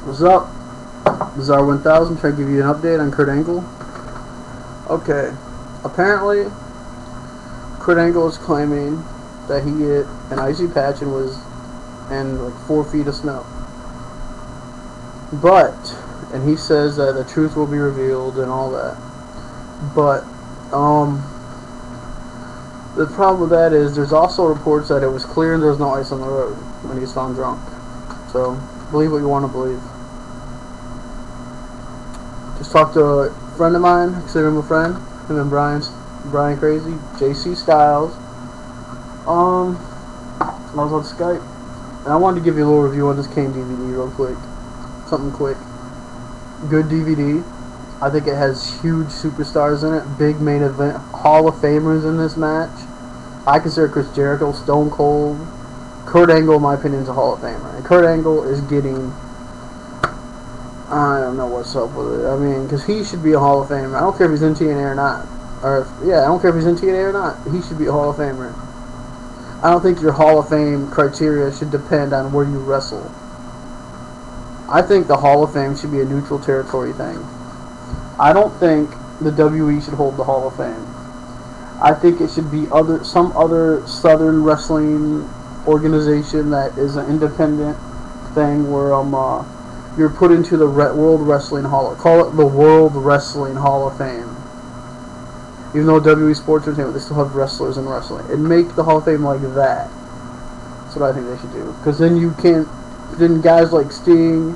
What's up? Bizarre 1000 trying to give you an update on Kurt Angle. Okay, apparently Kurt Angle is claiming that he hit an icy patch and was in like 4 feet of snow. And he says that the truth will be revealed and all that. But, the problem with that is there's also reports that it was clear and there was no ice on the road when he was found drunk. So, believe what you want to believe. Just talked to a friend of mine, consider him a friend, him and Brian Crazy, JC Styles. I was on Skype, and I wanted to give you a little review on this Kane DVD real quick. Something quick. Good DVD. I think it has huge superstars in it, big main event, Hall of Famers in this match. I consider Chris Jericho, Stone Cold. Kurt Angle, in my opinion, is a Hall of Famer. And Kurt Angle is getting... I don't know what's up with it. I mean, because he should be a Hall of Famer. I don't care if he's in TNA or not. I don't care if he's in TNA or not. He should be a Hall of Famer. I don't think your Hall of Fame criteria should depend on where you wrestle. I think the Hall of Fame should be a neutral territory thing. I don't think the WWE should hold the Hall of Fame. I think it should be some other Southern wrestling organization that is an independent thing where you're put into the World Wrestling Hall. Call it the World Wrestling Hall of Fame. Even though WWE Sports Entertainment, they still have wrestlers in wrestling. And make the Hall of Fame like that. That's what I think they should do. Because then you can't... Then guys like Sting,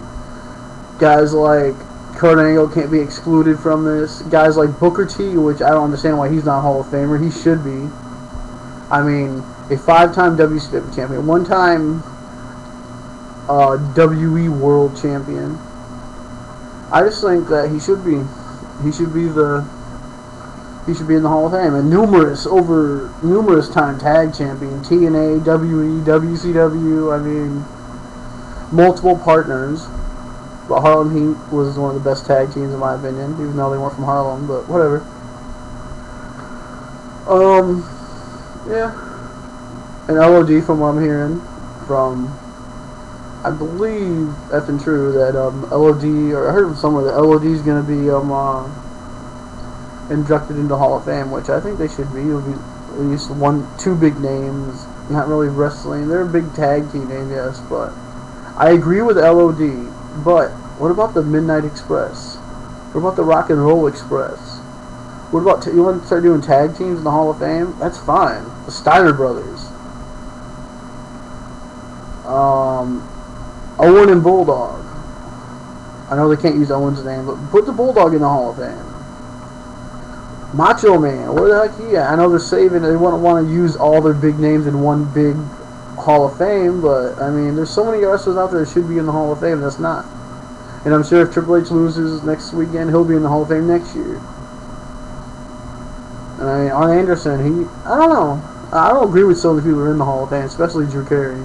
guys like Kurt Angle can't be excluded from this. Guys like Booker T, which I don't understand why he's not a Hall of Famer. He should be. I mean, a 5-time WCW champion. 1-time WWE World Champion. I just think that he should be. He should be in the Hall of Fame. And numerous time tag champion, TNA, WWE, WCW. I mean, multiple partners. But Harlem Heat was one of the best tag teams in my opinion, even though they weren't from Harlem. But whatever. Yeah. And LOD, from what I'm hearing from, I believe that's true that LOD, or I heard from somewhere that LOD is going to be inducted into Hall of Fame, which I think they should be. It would be at least 2 big names, not really wrestling. They're a big tag team name, yes, but I agree with LOD. But what about the Midnight Express? What about the Rock and Roll Express? What about you want to start doing tag teams in the Hall of Fame? That's fine. The Steiner Brothers. Owen and Bulldog. I know they can't use Owen's name, but put the Bulldog in the Hall of Fame. Macho Man, where the heck he at? I know they're saving. They wouldn't want to use all their big names in one big Hall of Fame, but I mean, there's so many wrestlers out there that should be in the Hall of Fame. That's not. And I'm sure if Triple H loses next weekend, he'll be in the Hall of Fame next year. And I mean, Arn Anderson, I don't know. I don't agree with some of the people who are in the Hall of Fame, especially Drew Carey.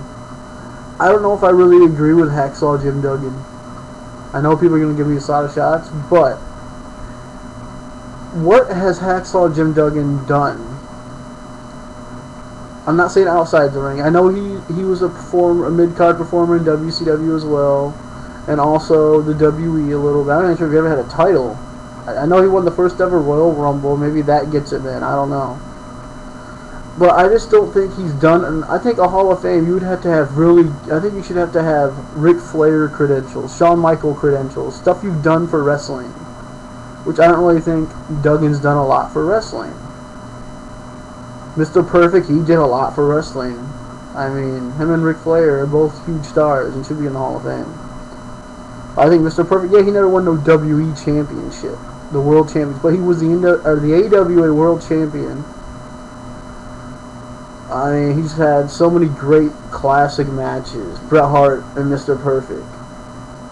I don't know if I really agree with Hacksaw Jim Duggan. I know people are going to give me a lot of shots, but what has Hacksaw Jim Duggan done? I'm not saying outside the ring. I know he was a mid-card performer in WCW as well, and also the WE a little bit. I'm not sure if he ever had a title. I know he won the first ever Royal Rumble. Maybe that gets him in. I don't know. But I just don't think he's done. And I think a Hall of Fame, you would have to have I think you should have to have Ric Flair credentials, Shawn Michaels credentials, stuff you've done for wrestling, which I don't really think Duggan's done a lot for wrestling. Mr. Perfect, he did a lot for wrestling. I mean, him and Ric Flair are both huge stars and should be in the Hall of Fame. I think Mr. Perfect, yeah, he never won no WE championship, the world champion, but he was the AWA world champion. I mean, he's had so many great classic matches. Bret Hart and Mr. Perfect.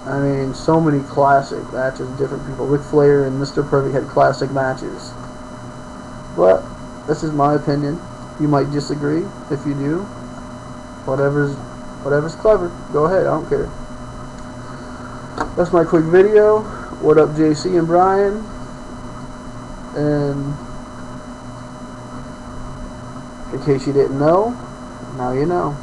I mean, so many classic matches with different people. Ric Flair and Mr. Perfect had classic matches. But this is my opinion. You might disagree. If you do, whatever's clever. Go ahead. I don't care. That's my quick video. What up, JC and Brian? And in case you didn't know, now you know.